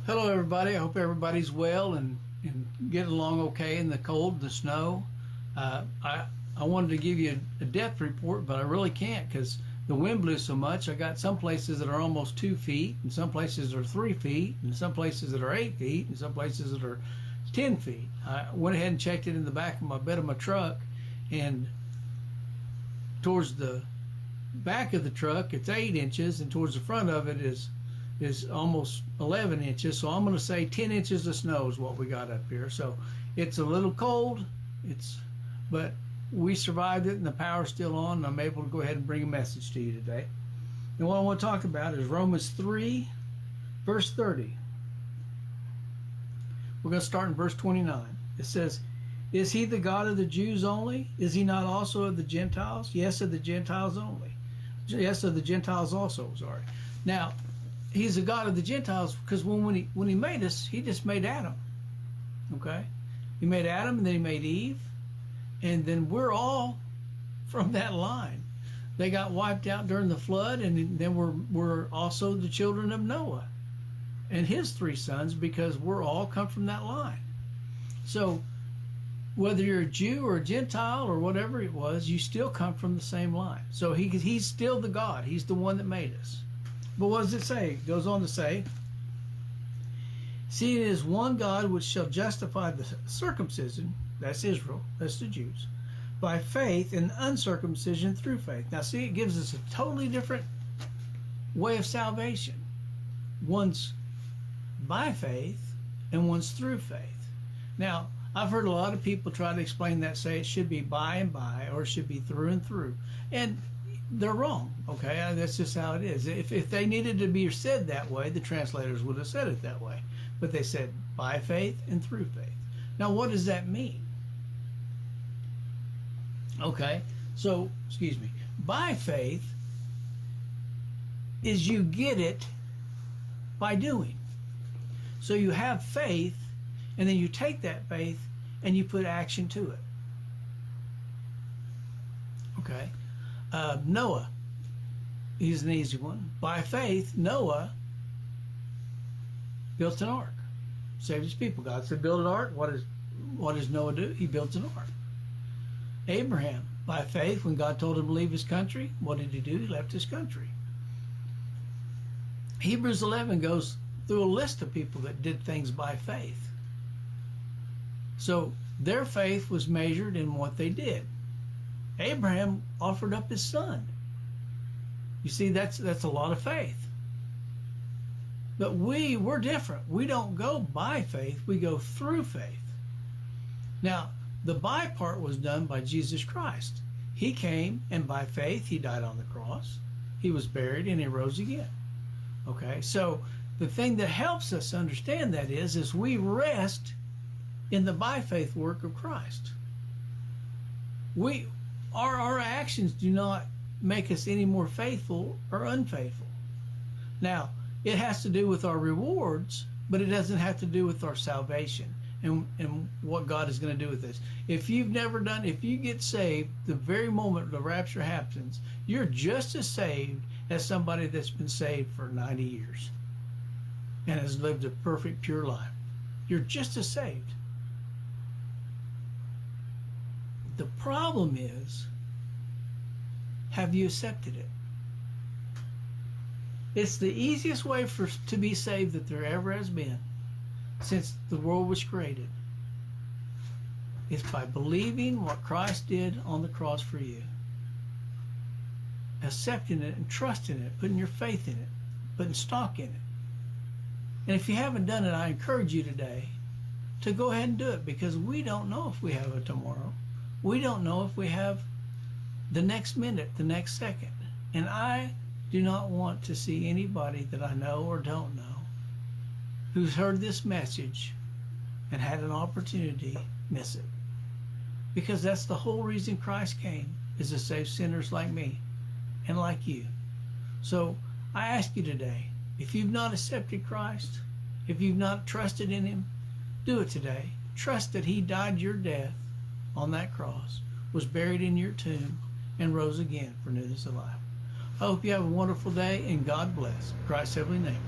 Hello, everybody. I hope everybody's well and getting along okay in the cold, the snow. I wanted to give you a depth report, but I really can't because the wind blew so much. I got some places that are almost 2 feet, and some places are 3 feet, and some places that are 8 feet, and some places that are 10 feet. I went ahead and checked it in the back of my bed of my truck, and towards the back of the truck it's 8 inches, and towards the front of it is almost 11 inches. So I'm going to say 10 inches of snow is what we got up here. So it's a little cold, but we survived it, and the power's still on, and I'm able to go ahead and bring a message to you today. And what I want to talk about is Romans 3 verse 30. We're going to start in verse 29. It says, "Is he the God of the Jews only? Is he not also of the Gentiles? Yes, of the Gentiles only. Yes, of the Gentiles also." Sorry. Now, he's the God of the Gentiles because when he made us, he just made Adam. Okay? He made Adam, and then he made Eve, and then we're all from that line. They got wiped out during the flood, and then we're also the children of Noah and his 3 sons, because we're all come from that line. So whether you're a Jew or a Gentile or whatever it was, you still come from the same line. So he's still the God. He's the one that made us. But what does it say? It goes on to say, "See, it is one God which shall justify the circumcision," that's Israel, that's the Jews, "by faith, and uncircumcision through faith." Now see, it gives us a totally different way of salvation. One's by faith and one's through faith. Now, I've heard a lot of people try to explain that, say it should be by and by, or it should be through and through. And they're wrong, okay? That's just how it is. If they needed to be said that way, the translators would have said it that way. But they said by faith and through faith. Now, what does that mean? Okay, so, excuse me. By faith is you get it by doing. So you have faith, and then you take that faith and you put action to it. Okay? Noah, he's an easy one. By faith, Noah built an ark, saved his people. God said, build an ark. What does Noah do? He builds an ark. Abraham, by faith, when God told him to leave his country, what did he do? He left his country. Hebrews 11 goes through a list of people that did things by faith. So their faith was measured in what they did. Abraham offered up his son. You see, that's a lot of faith. But we're different. We don't go by faith, we go through faith. Now, the by part was done by Jesus Christ. He came, and by faith he died on the cross. He was buried, and he rose again. Okay, so the thing that helps us understand that is we rest in the by faith work of Christ. Our actions do not make us any more faithful or unfaithful. Now, it has to do with our rewards, but it doesn't have to do with our salvation and what God is going to do with this. If you get saved the very moment the rapture happens, you're just as saved as somebody that's been saved for 90 years and has lived a perfect, pure life. You're just as saved. The problem is, have you accepted it? It's the easiest way to be saved that there ever has been since the world was created. It's by believing what Christ did on the cross for you. Accepting it and trusting it, putting your faith in it, putting stock in it. And if you haven't done it, I encourage you today to go ahead and do it, because we don't know if we have a tomorrow. We don't know if we have the next minute, the next second. And I do not want to see anybody that I know or don't know who's heard this message and had an opportunity miss it. Because that's the whole reason Christ came, is to save sinners like me and like you. So I ask you today, if you've not accepted Christ, if you've not trusted in him, do it today. Trust that he died your death on that cross, was buried in your tomb, and rose again for newness of life. I hope you have a wonderful day, and God bless. In Christ's heavenly name.